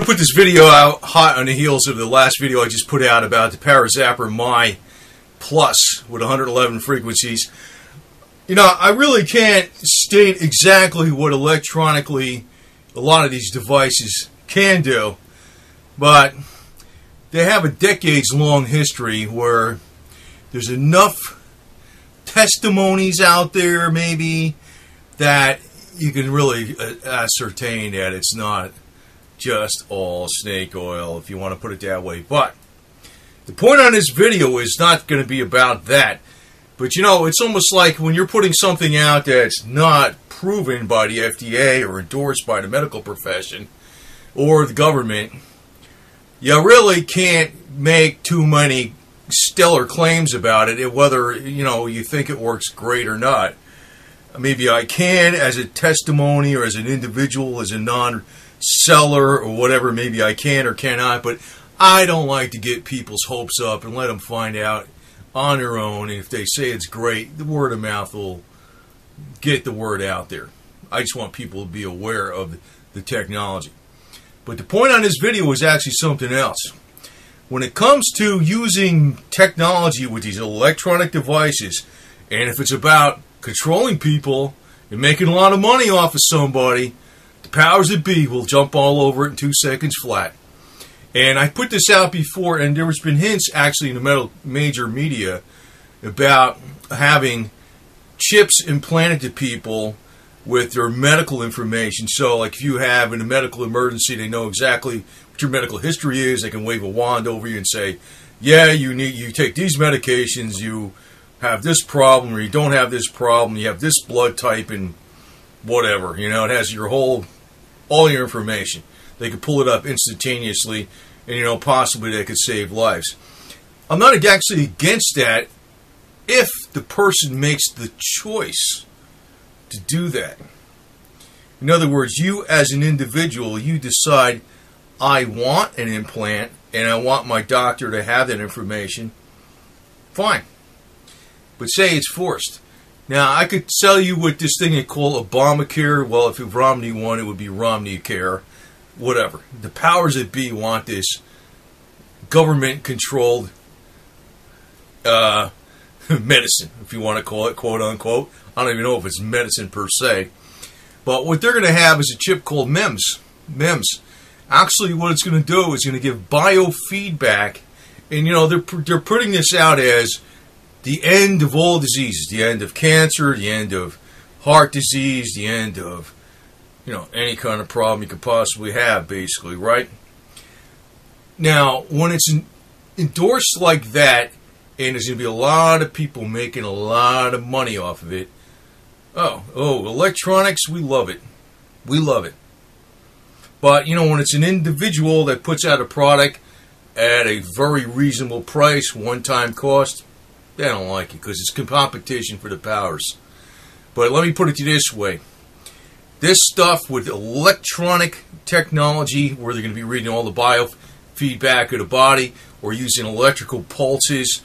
I put this video out hot on the heels of the last video I just put out about the Power Zapper My Plus with 111 frequencies. You know, I really can't state exactly what electronically a lot of these devices can do, but they have a decades-long history where there's enough testimonies out there, maybe, that you can really ascertain that it's not just all snake oil, if you want to put it that way. But the point on this video is not going to be about that. But, you know, it's almost like when you're putting something out that's not proven by the FDA or endorsed by the medical profession or the government, you really can't make too many stellar claims about it, whether, you know, you think it works great or not. Maybe I can as a testimony or as an individual, as a non-seller or whatever, maybe I can or cannot, but I don't like to get people's hopes up and let them find out on their own. And if they say it's great, the word of mouth will get the word out there. I just want people to be aware of the technology. But the point on this video is actually something else. When it comes to using technology with these electronic devices, and if it's about controlling people and making a lot of money off of somebody, the powers that be will jump all over it in 2 seconds flat. And I put this out before, and there has been hints actually in the major media about having chips implanted to people with their medical information. So, like, if you have in a medical emergency, they know exactly what your medical history is. They can wave a wand over you and say, yeah, you take these medications, you have this problem, or you don't have this problem, you have this blood type, and whatever. You know, it has your all your information. They could pull it up instantaneously, and, you know, possibly they could save lives. I'm not actually against that if the person makes the choice to do that. In other words, you as an individual, you decide, I want an implant, and I want my doctor to have that information. Fine. But say it's forced. Now, I could tell you what this thing they call Obamacare. Well, if Romney won, it would be Romney-care. Whatever. The powers that be want this government-controlled medicine, if you want to call it, quote-unquote. I don't even know if it's medicine per se. But what they're going to have is a chip called MEMS. MEMS. Actually, what it's going to do is going to give biofeedback. And, you know, they're putting this out as the end of all diseases. The end of cancer, the end of heart disease, the end of, you know, any kind of problem you could possibly have, basically, right? Now, when it's endorsed like that, and there's going to be a lot of people making a lot of money off of it, oh, electronics, we love it. We love it. But, you know, when it's an individual that puts out a product at a very reasonable price, one-time cost, they don't like it because it's competition for the powers. But let me put it to you this way. This stuff with electronic technology, where they're going to be reading all the biofeedback of the body, or using electrical pulses,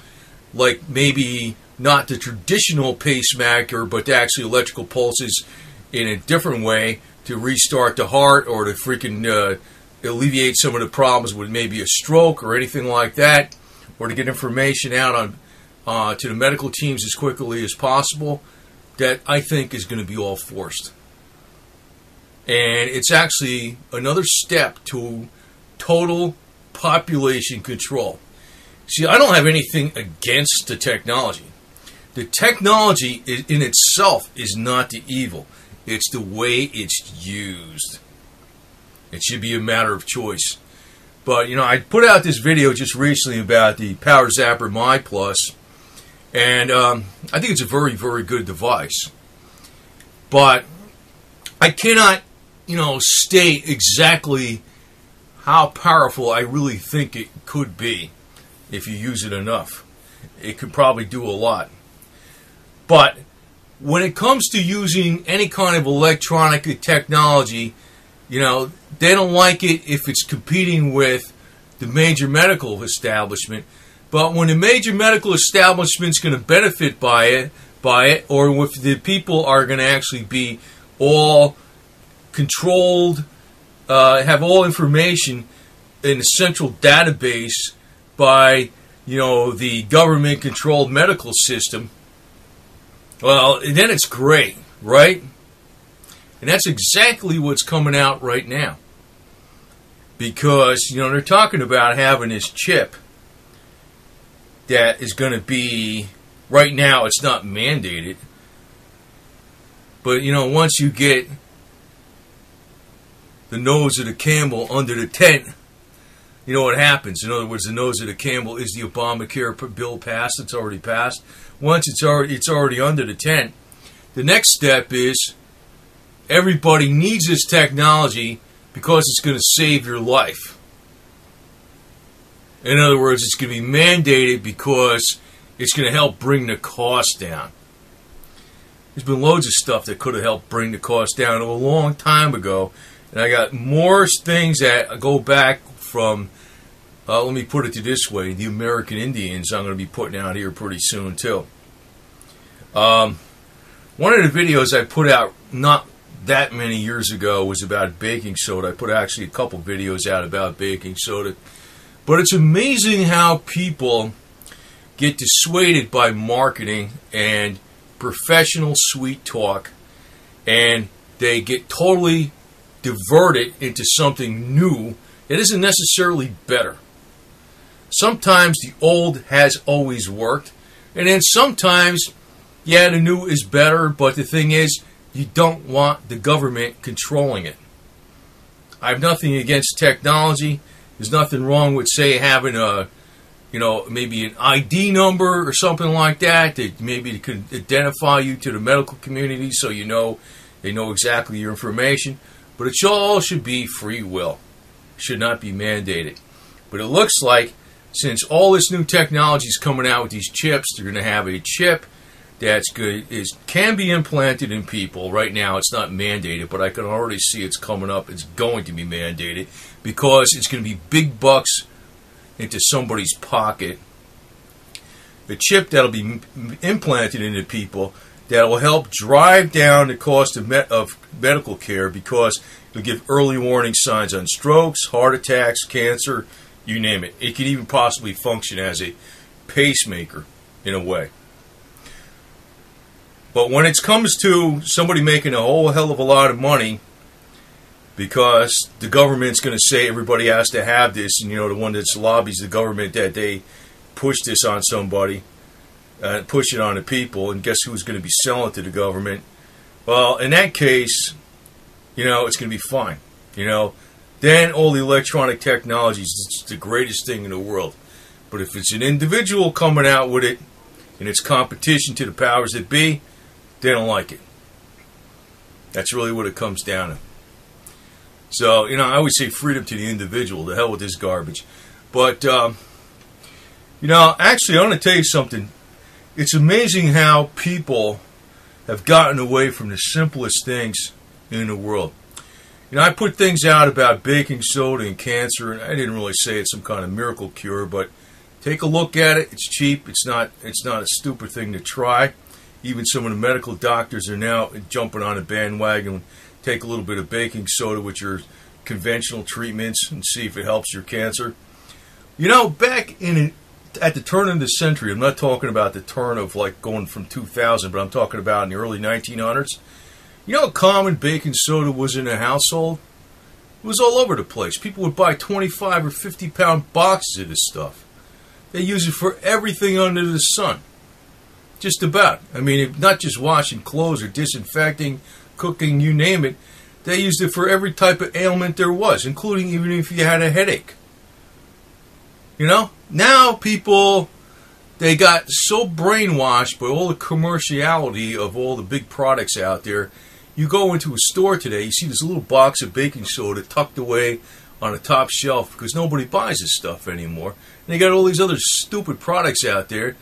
like maybe not the traditional pacemaker, but actually electrical pulses in a different way to restart the heart, or to freaking alleviate some of the problems with maybe a stroke or anything like that, or to get information out on to the medical teams as quickly as possible, that I think is going to be all forced. And it's actually another step to total population control. See, I don't have anything against the technology. The technology in itself is not the evil. It's the way it's used. It should be a matter of choice. But, you know, I put out this video just recently about the Power Zapper My Plus, and I think it's a very, very good device. But I cannot, you know, state exactly how powerful I really think it could be if you use it enough. It could probably do a lot. But when it comes to using any kind of electronic technology, you know, they don't like it if it's competing with the major medical establishment. But when the major medical establishment's going to benefit by it, or if the people are going to actually be all controlled have all information in a central database by, the government-controlled medical system, well, then it's great, right? And that's exactly what's coming out right now. Because, they're talking about having this chip that is going to be, right now it's not mandated, but, once you get the nose of the camel under the tent, you know what happens. In other words, the nose of the camel is the Obamacare bill passed. It's already passed. Once it's already under the tent, the next step is everybody needs this technology because it's going to save your life. In other words, it's going to be mandated because it's going to help bring the cost down. There's been loads of stuff that could have helped bring the cost down a long time ago. And I got more things that go back from, let me put it this way, the American Indians I'm going to be putting out here pretty soon too. One of the videos I put out not that many years ago was about baking soda. I put actually a couple videos out about baking soda. But it's amazing how people get dissuaded by marketing and professional sweet talk, and they get totally diverted into something new that isn't necessarily better. Sometimes the old has always worked, and then sometimes, yeah, the new is better, but the thing is, you don't want the government controlling it. I have nothing against technology. There's nothing wrong with, say, having a, maybe an ID number or something like that maybe could identify you to the medical community so they know exactly your information. But it all should be free will. It should not be mandated. But it looks like since all this new technology is coming out with these chips, they're going to have a chip that's good, can be implanted in people. Right now it's not mandated, but I can already see it's coming up. It's going to be mandated because it's going to be big bucks into somebody's pocket. The chip that'll be implanted into people that will help drive down the cost of medical care because it'll give early warning signs on strokes, heart attacks, cancer, you name it. It could even possibly function as a pacemaker in a way. But when it comes to somebody making a whole hell of a lot of money because the government's going to say everybody has to have this, and the one that lobbies the government that they push this on somebody, push it on the people, and guess who's going to be selling it to the government? Well, in that case, it's going to be fine. Then all the electronic technology is the greatest thing in the world. But if it's an individual coming out with it, and it's competition to the powers that be, they don't like it. That's really what it comes down to. So, I always say freedom to the individual. The hell with this garbage. But, actually, I want to tell you something. It's amazing how people have gotten away from the simplest things in the world. I put things out about baking soda and cancer, and I didn't really say it's some kind of miracle cure, but take a look at it. It's cheap. It's not a stupid thing to try. Even some of the medical doctors are now jumping on a bandwagon. Take a little bit of baking soda with your conventional treatments and see if it helps your cancer. Back at the turn of the century, I'm not talking about the turn of like going from 2000, but I'm talking about in the early 1900s. How common baking soda was in a household? It was all over the place. People would buy 25 or 50 pound boxes of this stuff. They use it for everything under the sun. Just about. Not just washing clothes or disinfecting, cooking, you name it. They used it for every type of ailment there was, including even if you had a headache. Now people, they got so brainwashed by all the commerciality of all the big products out there. You go into a store today, you see this little box of baking soda tucked away on the top shelf because nobody buys this stuff anymore. And they got all these other stupid products out there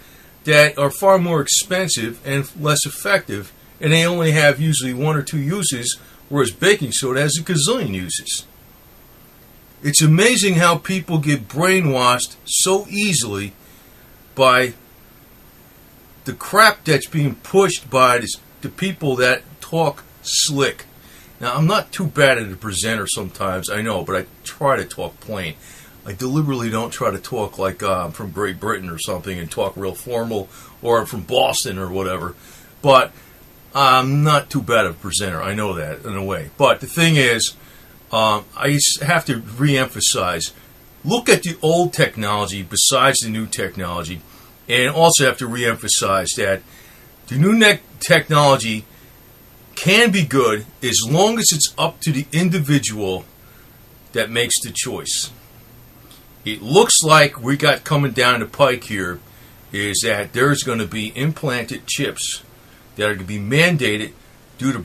that are far more expensive and less effective, and they only have usually one or two uses, whereas baking soda has a gazillion uses. It's amazing how people get brainwashed so easily by the crap that's being pushed by the people that talk slick. Now, I'm not too bad at a presenter sometimes, I know, but I try to talk plain. I deliberately don't try to talk like I'm from Great Britain or something and talk real formal, or I'm from Boston or whatever. But I'm not too bad of a presenter. I know that in a way. But the thing is, I have to re-emphasize, look at the old technology besides the new technology, and also have to re-emphasize that the new technology can be good as long as it's up to the individual that makes the choice. It looks like we got coming down the pike here is that there's going to be implanted chips that are going to be mandated due to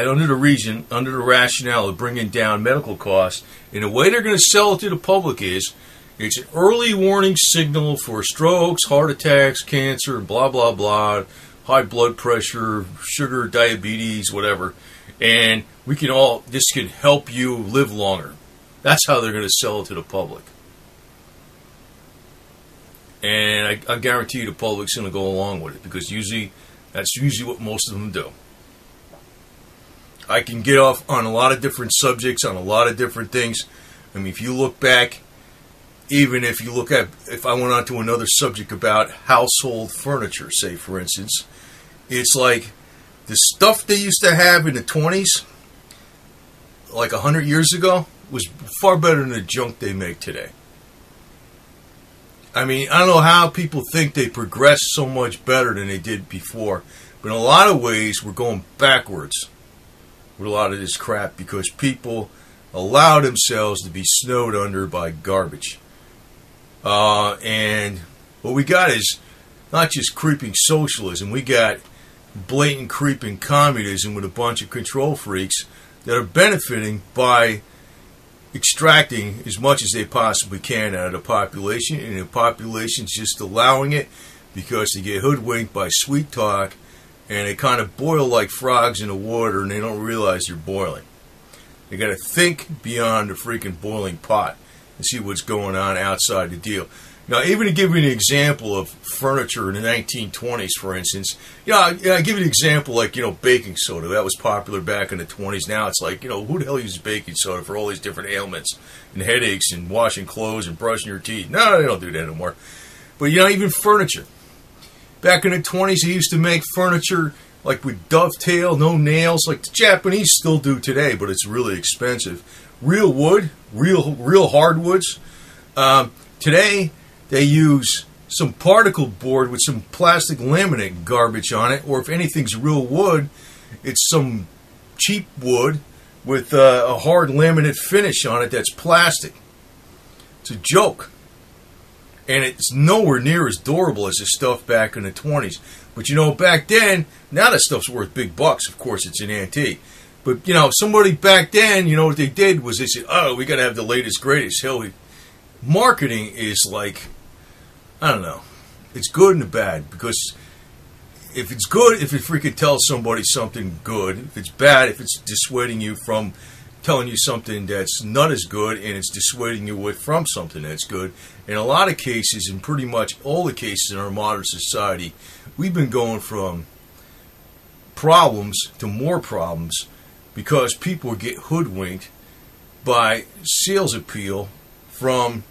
under the rationale of bringing down medical costs. And the way they're going to sell it to the public is it's an early warning signal for strokes, heart attacks, cancer, blah, blah, blah, high blood pressure, sugar, diabetes, whatever. And this can help you live longer. That's how they're going to sell it to the public. And I guarantee you the public's going to go along with it, because that's usually what most of them do. I can get off on a lot of different subjects, on a lot of different things. I mean, if you look back, if I went on to another subject about household furniture, say, for instance, it's like the stuff they used to have in the 20s, like 100 years ago, was far better than the junk they make today. I mean, I don't know how people think they progressed so much better than they did before, but in a lot of ways, we're going backwards with a lot of this crap because people allow themselves to be snowed under by garbage. And what we got is not just creeping socialism, we got blatant creeping communism with a bunch of control freaks that are benefiting by extracting as much as they possibly can out of the population, and the population's just allowing it because they get hoodwinked by sweet talk, and they kind of boil like frogs in the water, and they don't realize they're boiling. They got to think beyond the freaking boiling pot and see what's going on outside the deal. Now, even to give you an example of furniture in the 1920s, for instance, I give you an example like, baking soda. That was popular back in the 20s. Now it's like, who the hell uses baking soda for all these different ailments and headaches and washing clothes and brushing your teeth? No, they don't do that anymore. But, even furniture. Back in the 20s, they used to make furniture like with dovetail, no nails, like the Japanese still do today, but it's really expensive. Real wood, real hardwoods. Today, they use some particle board with some plastic laminate garbage on it, or if anything's real wood, it's some cheap wood with a hard laminate finish on it that's plastic. It's a joke. And it's nowhere near as durable as the stuff back in the 20s. But back then, now that stuff's worth big bucks. Of course, it's an antique. But, somebody back then, what they did was they said, oh, we got to have the latest, greatest. Hell, marketing is like, I don't know. It's good and bad, because if it's good, if it freaking tells somebody something good, if it's bad, if it's dissuading you from telling you something that's not as good, and it's dissuading you from something that's good. In a lot of cases, in pretty much all the cases in our modern society, we've been going from problems to more problems because people get hoodwinked by sales appeal from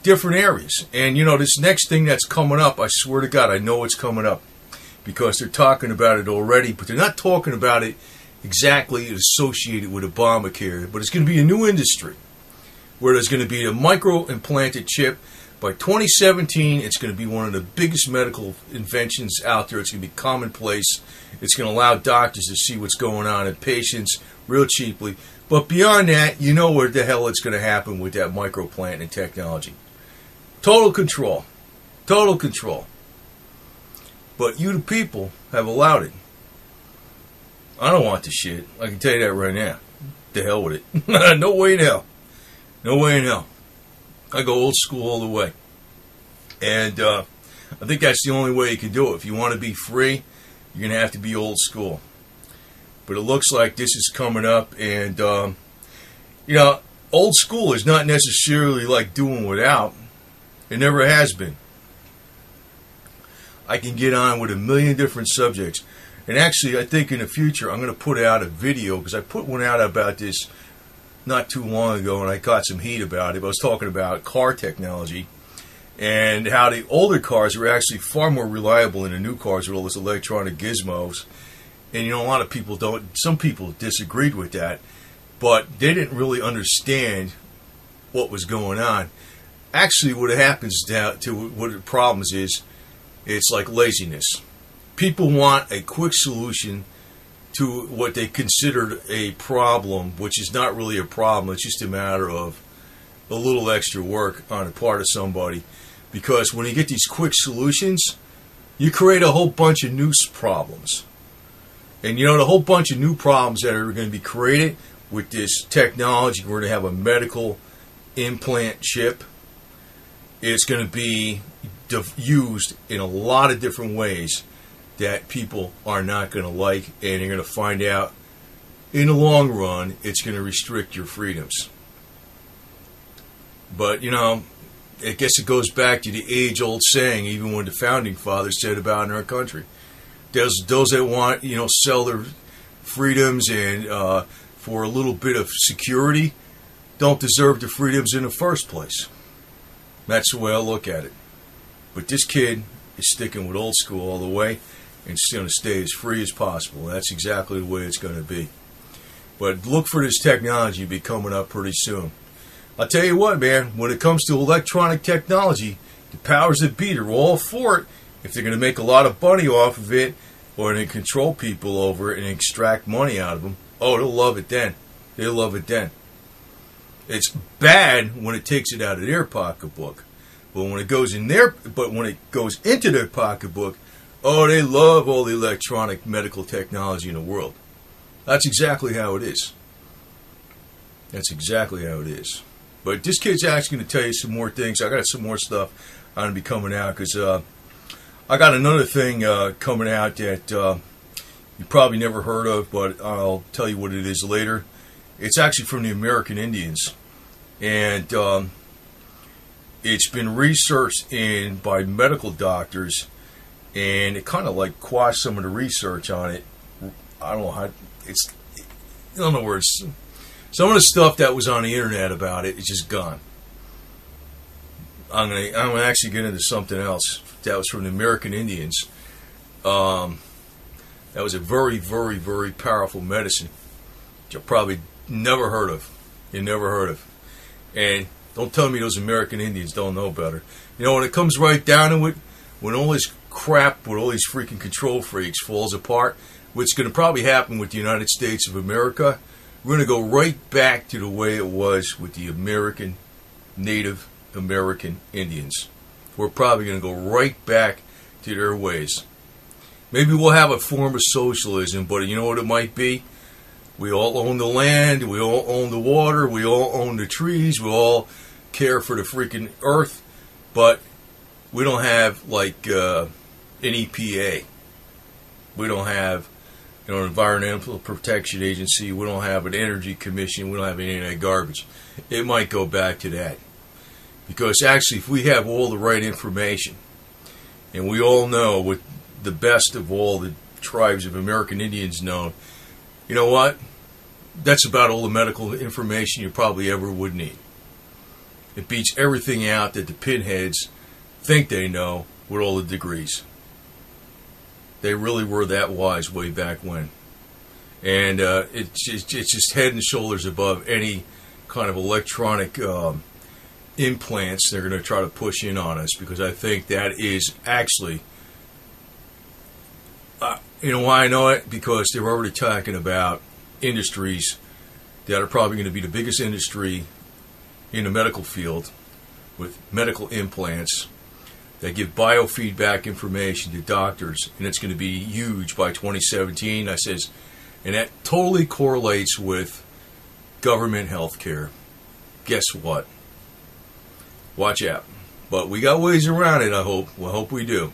different areas. And this next thing that's coming up, I swear to God, I know it's coming up because they're talking about it already, but they're not talking about it exactly associated with Obamacare. But it's going to be a new industry where there's going to be a micro-implanted chip. By 2017, it's going to be one of the biggest medical inventions out there. It's going to be commonplace. It's going to allow doctors to see what's going on in patients real cheaply. But beyond that, where the hell it's going to happen with that microplanting technology. Total control. Total control. But you, the people, have allowed it. I don't want the shit. I can tell you that right now. The hell with it. No way in hell. No way in hell. I go old school all the way. And I think that's the only way you can do it. If you want to be free, you're going to have to be old school. But it looks like this is coming up. And, old school is not necessarily like doing without. It never has been. I can get on with a million different subjects. And actually, I think in the future, I'm going to put out a video, because I put one out about this not too long ago, and I got some heat about it. I was talking about car technology and how the older cars are actually far more reliable than the new cars with all this electronic gizmos. And, you know, a lot of people some people disagreed with that, but they didn't really understand what was going on. Actually, what happens to what the problems is, it's like laziness. People want a quick solution to what they considered a problem, which is not really a problem. It's just a matter of a little extra work on the part of somebody. Because when you get these quick solutions, you create a whole bunch of new problems. And you know, the whole bunch of new problems that are going to be created with this technology, we're going to have a medical implant chip. It's going to be used in a lot of different ways that people are not going to like, and you're going to find out in the long run it's going to restrict your freedoms. But, you know, I guess it goes back to the age-old saying, even when the founding fathers said about in our country. Those that want, you know, sell their freedoms and for a little bit of security don't deserve the freedoms in the first place. That's the way I look at it. But this kid is sticking with old school all the way, and it's going to stay as free as possible. That's exactly the way it's going to be. But look for this technology to be coming up pretty soon. I'll tell you what, man, when it comes to electronic technology, the powers that be are all for it. If they're going to make a lot of money off of it, or they control people over it and extract money out of them, oh, they'll love it then. They'll love it then. It's bad when it takes it out of their pocketbook. But when it goes in when it goes into their pocketbook, oh, they love all the electronic medical technology in the world. That's exactly how it is. That's exactly how it is. But this kid's actually going to tell you some more things. I got some more stuff going to be coming out, because I got another thing coming out that you probably never heard of, but I'll tell you what it is later. It's actually from the American Indians, and it's been researched by medical doctors, and it kind of like quashed some of the research on it. I don't know how it's. In other words, some of the stuff that was on the internet about it is just gone. I'm gonna actually get into something else that was from the American Indians. That was a very, very, very powerful medicine that you probably never heard of. You never heard of. And don't tell me those American Indians don't know better. You know, when it comes right down to it, when all this crap with all these freaking control freaks falls apart, what's going to probably happen with the United States of America, we're going to go right back to the way it was with the American, Native American Indians. We're probably going to go right back to their ways. Maybe we'll have a form of socialism, but you know what it might be? We all own the land, we all own the water, we all own the trees, we all care for the freaking earth, but we don't have like an EPA. We don't have an Environmental Protection Agency. We don't have an Energy Commission. We don't have any of that garbage. It might go back to that. Because actually, if we have all the right information, and we all know what the best of all the tribes of American Indians know, you know what? That's about all the medical information you probably ever would need. It beats everything out that the pinheads think they know with all the degrees. They really were that wise way back when. And it's just head and shoulders above any kind of electronic implants they're going to try to push in on us, because I think that is actually, you know why I know it? Because they're already talking about industries that are probably going to be the biggest industry in the medical field, with medical implants that give biofeedback information to doctors, and it's going to be huge by 2017. I says, and that totally correlates with government health care. Guess what? Watch out. But we got ways around it, I hope. Well, I hope we do.